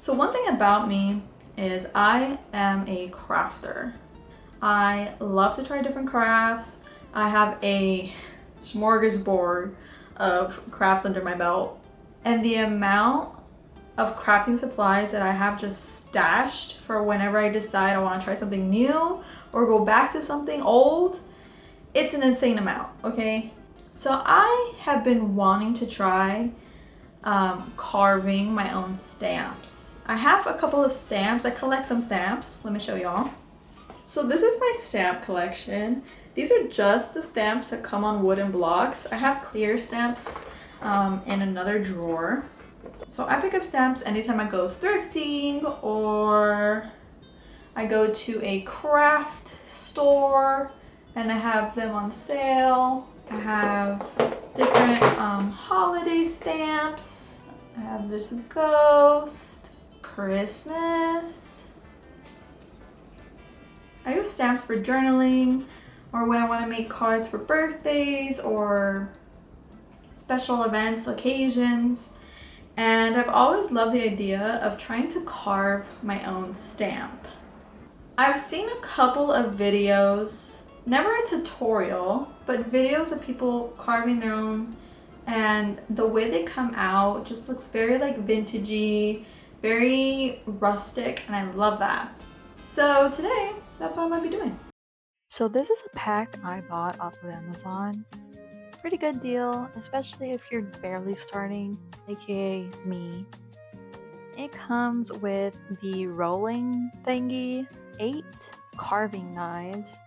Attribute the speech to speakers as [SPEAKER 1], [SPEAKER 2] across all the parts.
[SPEAKER 1] So one thing about me is I am a crafter. I love to try different crafts. I have a smorgasbord of crafts under my belt. And the amount of crafting supplies that I have just stashed for whenever I decide I want to try something new or go back to something old, it's an insane amount, okay? So I have been wanting to try carving my own stamps. I have a couple of stamps. I collect some stamps. Let me show y'all. So this is my stamp collection. These are just the stamps that come on wooden blocks. I have clear stamps in another drawer. So I pick up stamps anytime I go thrifting or I go to a craft store and I have them on sale. I have different holiday stamps. I have this ghost, Christmas. I use stamps for journaling or when I want to make cards for birthdays or special events, occasions. And I've always loved the idea of trying to carve my own stamp. I've seen a couple of videos, never a tutorial, but videos of people carving their own, and the way they come out just looks very like vintagey, very rustic, and I love that. So today, that's what I'm gonna be doing.
[SPEAKER 2] So this is a pack I bought off of Amazon. Pretty good deal, especially if you're barely starting, aka me. It comes with the rolling thingy, 8 carving knives,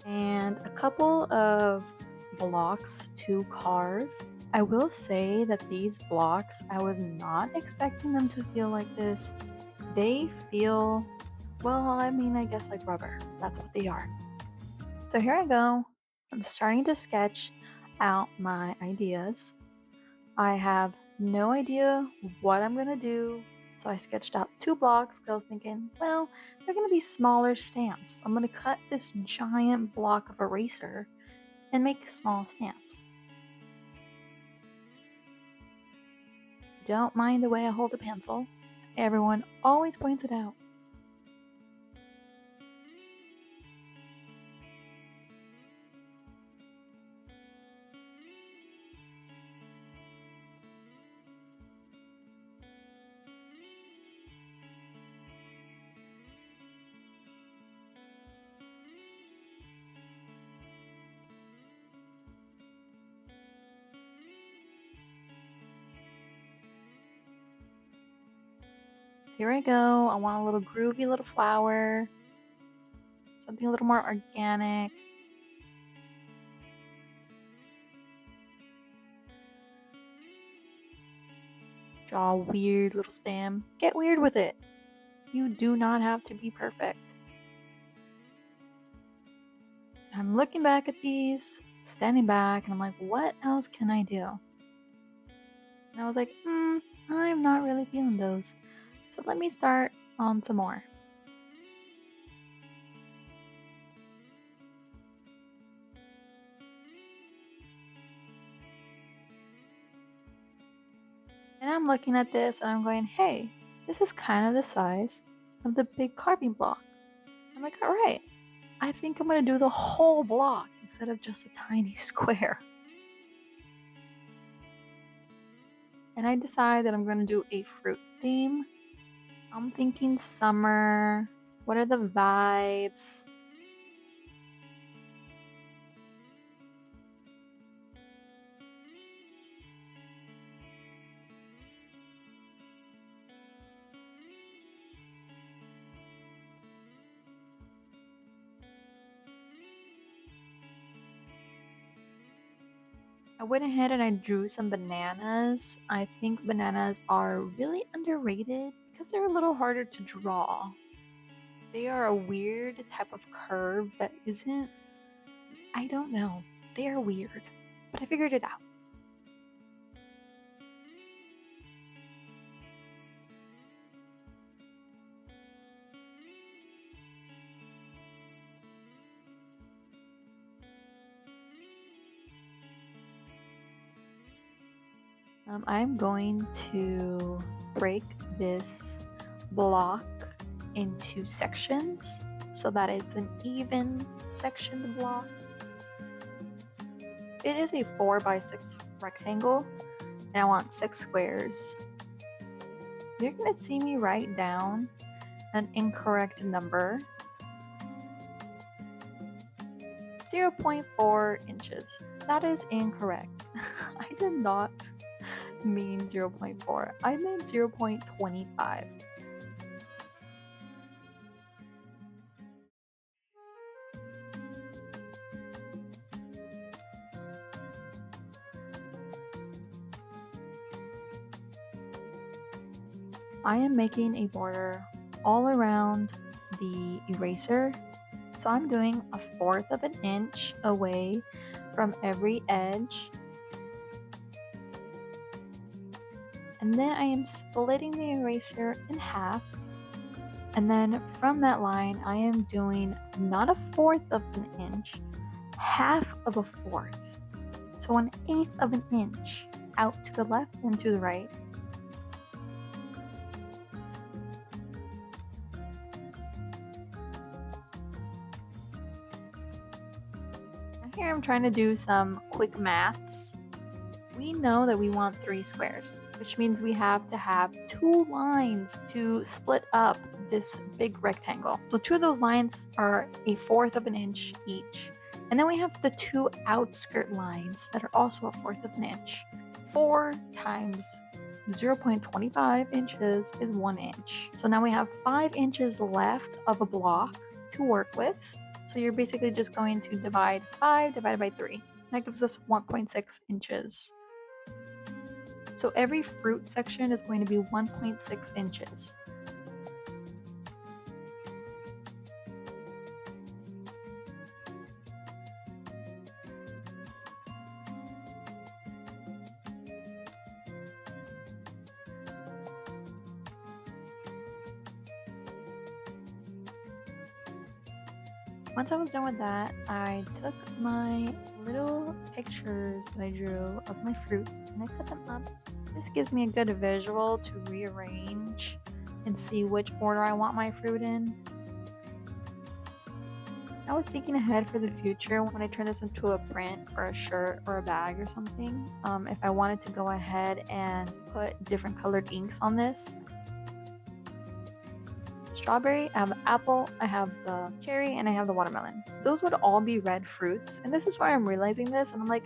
[SPEAKER 2] and a couple of blocks to carve. I will say that these blocks, I was not expecting them to feel like this. They feel, well, I guess like rubber. That's what they are. So here I go. I'm starting to sketch out my ideas. I have no idea what I'm gonna do. So I sketched out 2 blocks because I was thinking, well, they're gonna be smaller stamps. I'm gonna cut this giant block of eraser and make small stamps. Don't mind the way I hold a pencil. Everyone always points it out. Here I go. I want a little groovy little flower. Something a little more organic. Draw a weird little stem. Get weird with it. You do not have to be perfect. I'm looking back at these, standing back, and I'm like, what else can I do? And I was like, I'm not really feeling those. So let me start on some more. And I'm looking at this and I'm going, hey, this is kind of the size of the big carving block. I'm like, all right, I think I'm going to do the whole block instead of just a tiny square. And I decide that I'm going to do a fruit theme. I'm thinking summer. What are the vibes? I went ahead and I drew some bananas. I think bananas are really underrated because they're a little harder to draw. They are a weird type of curve that isn't, I don't know. They are weird, but I figured it out. I'm going to break this block into sections so that it's an even sectioned block. It is a 4x6 rectangle and I want 6 squares. You're going to see me write down an incorrect number. 0.4 inches. That is incorrect. I did not mean 0.4. I meant 0.25. I am making a border all around the eraser. So I'm doing 1/4 of an inch away from every edge. And then I am splitting the eraser in half. And then from that line, I am doing not 1/4 of an inch, 1/2 of a 1/4. So 1/8 of an inch out to the left and to the right. Here I'm trying to do some quick maths. We know that we want 3 squares, which means we have to have 2 lines to split up this big rectangle. So 2 of those lines are 1/4 of an inch each. And then we have the 2 outskirt lines that are also 1/4 of an inch. 4 times 0.25 inches is 1 inch. So now we have 5 inches left of a block to work with. So you're basically just going to divide 5 divided by 3. That gives us 1.6 inches. So every fruit section is going to be 1.6 inches. Once I was done with that, I took my little pictures that I drew of my fruit and I cut them up. This gives me a good visual to rearrange and see which order I want my fruit in. I was thinking ahead for the future when I turn this into a print or a shirt or a bag or something. If I wanted to go ahead and put different colored inks on this. Strawberry, I have the apple, I have the cherry, and I have the watermelon. Those would all be red fruits, and this is why I'm realizing this, and I'm like,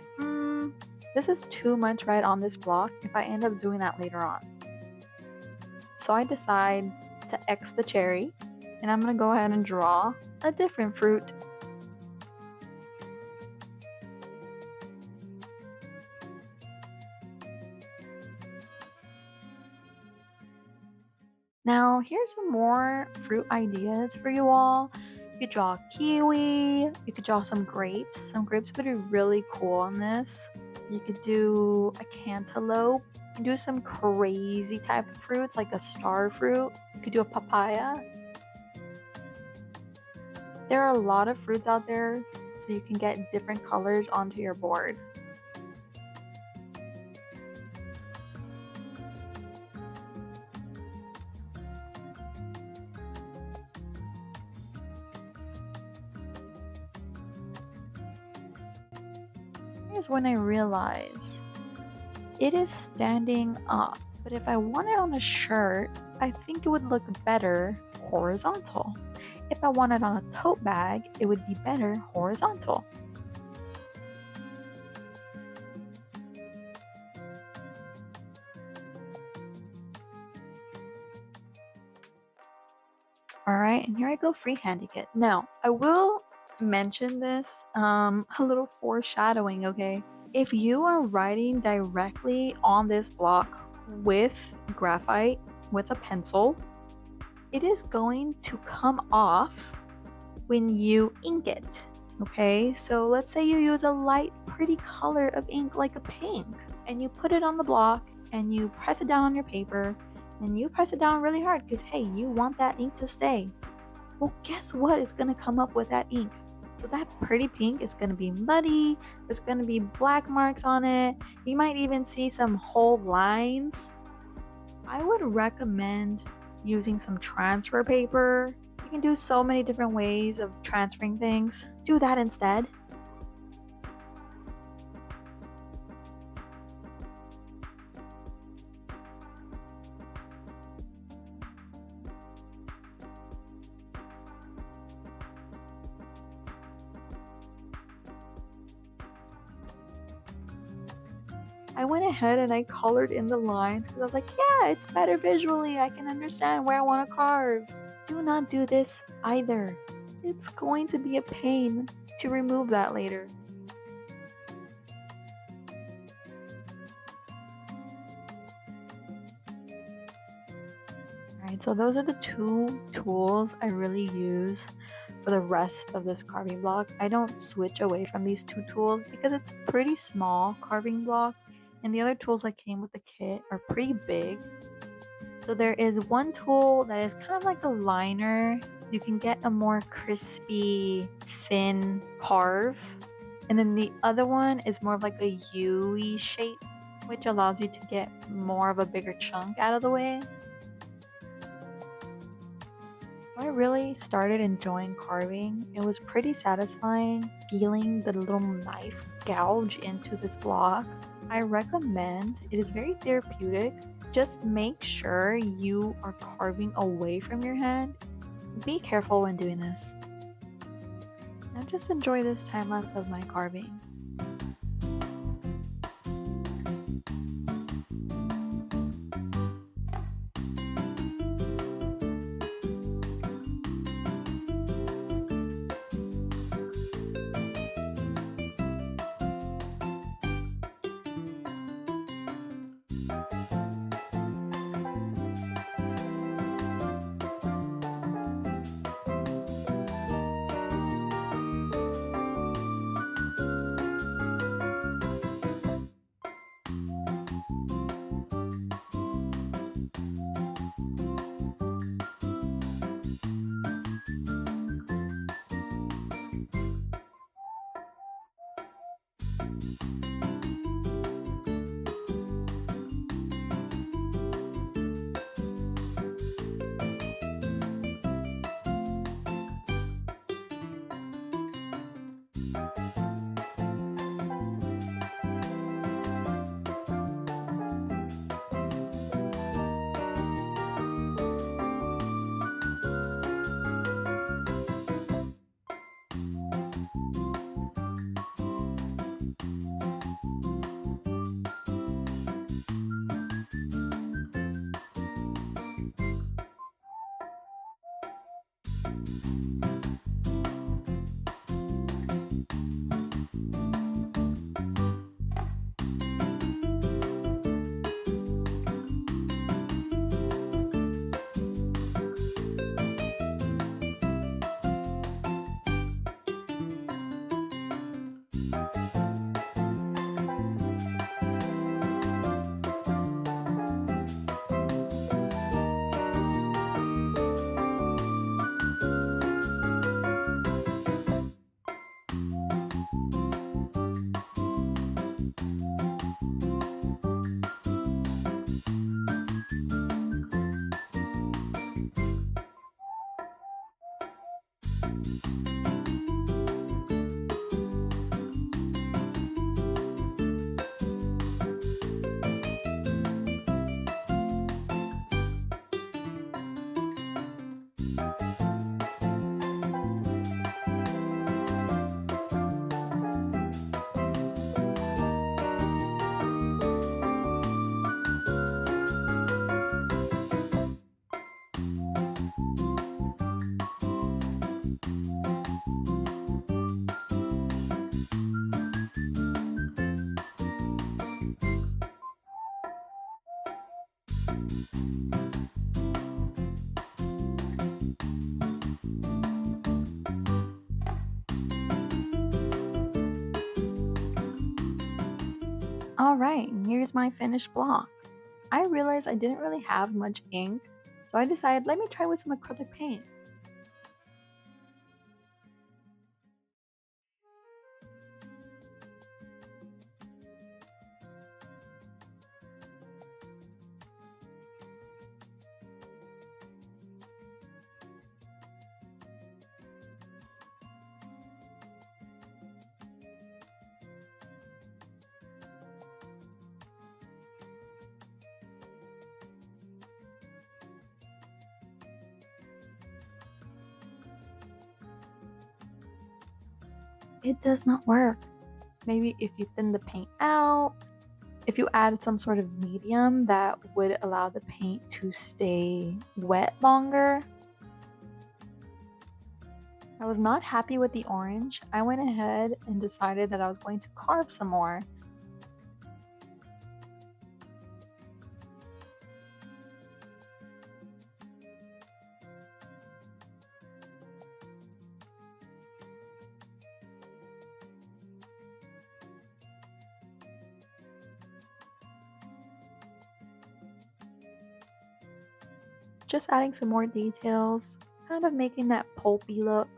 [SPEAKER 2] this is too much right on this block if I end up doing that later on. So I decide to X the cherry, and I'm gonna go ahead and draw a different fruit. Now, here's some more fruit ideas for you all. You could draw kiwi, you could draw some grapes. Some grapes would be really cool on this. You could do a cantaloupe. You can do some crazy type of fruits like a star fruit. You could do a papaya. There are a lot of fruits out there, so you can get different colors onto your board. Here's when I realize it is standing up, but if I want it on a shirt, I think it would look better horizontal. If I want it on a tote bag, it would be better horizontal. Alright, and here I go freehanding it. Now, I will mention this, a little foreshadowing, okay? If you are writing directly on this block with graphite, with a pencil, it is going to come off when you ink it, okay? So let's say you use a light, pretty color of ink like a pink, and you put it on the block and you press it down on your paper, and you press it down really hard because, hey, you want that ink to stay. Well, guess what is going to come up with that ink? So that pretty pink is going to be muddy, there's going to be black marks on it, you might even see some whole lines. I would recommend using some transfer paper. You can do so many different ways of transferring things. Do that instead. I went ahead and I colored in the lines because I was like, yeah, it's better visually. I can understand where I want to carve. Do not do this either. It's going to be a pain to remove that later. Alright, so those are the two tools I really use for the rest of this carving block. I don't switch away from these two tools because it's a pretty small carving block, and the other tools that came with the kit are pretty big. So there is one tool that is kind of like a liner. You can get a more crispy, thin carve. And then the other one is more of like a U-y shape, which allows you to get more of a bigger chunk out of the way. I really started enjoying carving. It was pretty satisfying feeling the little knife gouge into this block. I recommend it is very therapeutic. Just make sure you are carving away from your hand. Be careful when doing this. Now just enjoy this time lapse of my carving. Alright, here's my finished block. I realized I didn't really have much ink, so I decided let me try with some acrylic paint. it does not work. Maybe if you thin the paint out, if you add some sort of medium that would allow the paint to stay wet longer. I was not happy with the orange. I went ahead and decided that I was going to carve some more. Just adding some more details, kind of making that pulpy look.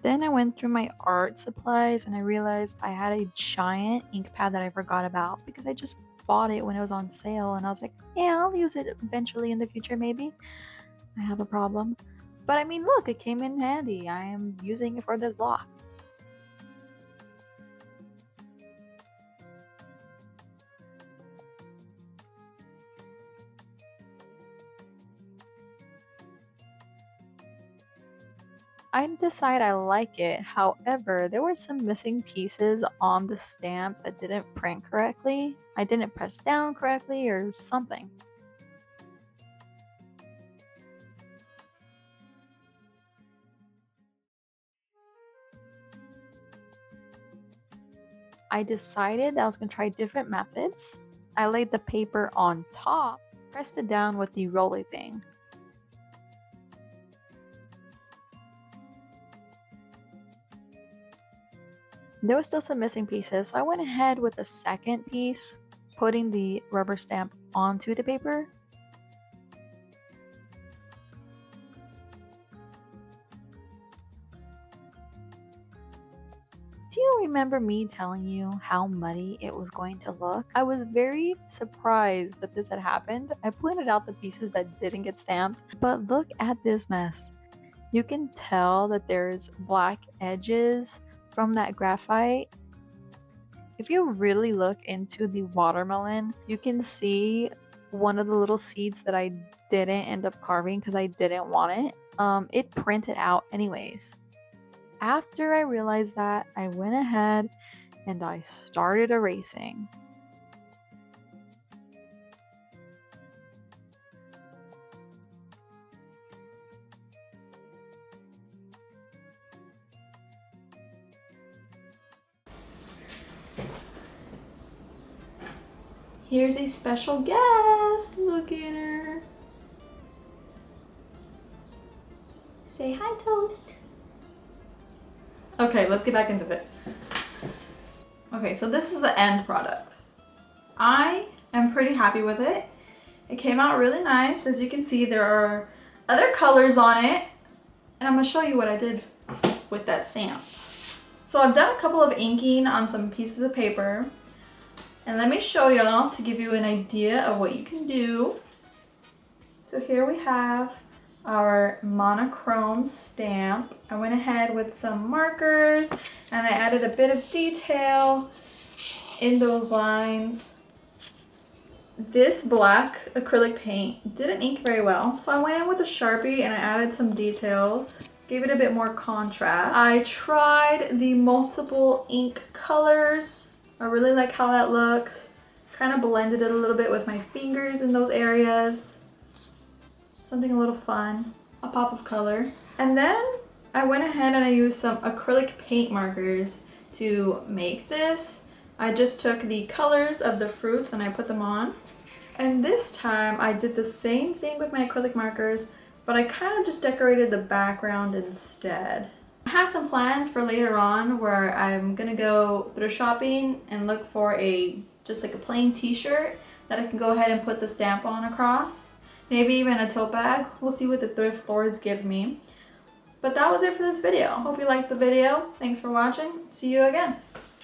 [SPEAKER 2] Then I went through my art supplies and I realized I had a giant ink pad that I forgot about because I just bought it when it was on sale and I was like, yeah, I'll use it eventually in the future maybe. I have a problem. But I mean, look, it came in handy. I am using it for this block. I decide I like it. However, there were some missing pieces on the stamp that didn't print correctly. I didn't press down correctly or something. I decided that I was going to try different methods. I laid the paper on top, pressed it down with the roller thing. There were still some missing pieces, so I went ahead with the second piece, putting the rubber stamp onto the paper. Do you remember me telling you how muddy it was going to look? I was very surprised that this had happened. I pointed out the pieces that didn't get stamped, but look at this mess. You can tell that there's black edges from that graphite. If you really look into the watermelon, you can see one of the little seeds that I didn't end up carving because I didn't want it. It printed out anyways. After I realized that, I went ahead and I started erasing.
[SPEAKER 1] Here's a special guest. Look at her. Say hi, Toast. Okay, let's get back into it. Okay, so this is the end product. I am pretty happy with it. It came out really nice. As you can see, there are other colors on it, and I'm gonna show you what I did with that stamp. So I've done a couple of inking on some pieces of paper, and let me show y'all to give you an idea of what you can do. So here we have our monochrome stamp. I went ahead with some markers and I added a bit of detail in those lines. This black acrylic paint didn't ink very well, so I went in with a Sharpie and I added some details, gave it a bit more contrast. I tried the multiple ink colors. I really like how that looks. Kind of blended it a little bit with my fingers in those areas. Something a little fun, a pop of color. And then I went ahead and I used some acrylic paint markers to make this. I just took the colors of the fruits and I put them on. And this time I did the same thing with my acrylic markers, but I kind of just decorated the background instead. I have some plans for later on where I'm gonna go thrift shopping and look for just like a plain t-shirt that I can go ahead and put the stamp on across. Maybe even a tote bag. We'll see what the thrift lords give me. But that was it for this video. Hope you liked the video. Thanks for watching. See you again.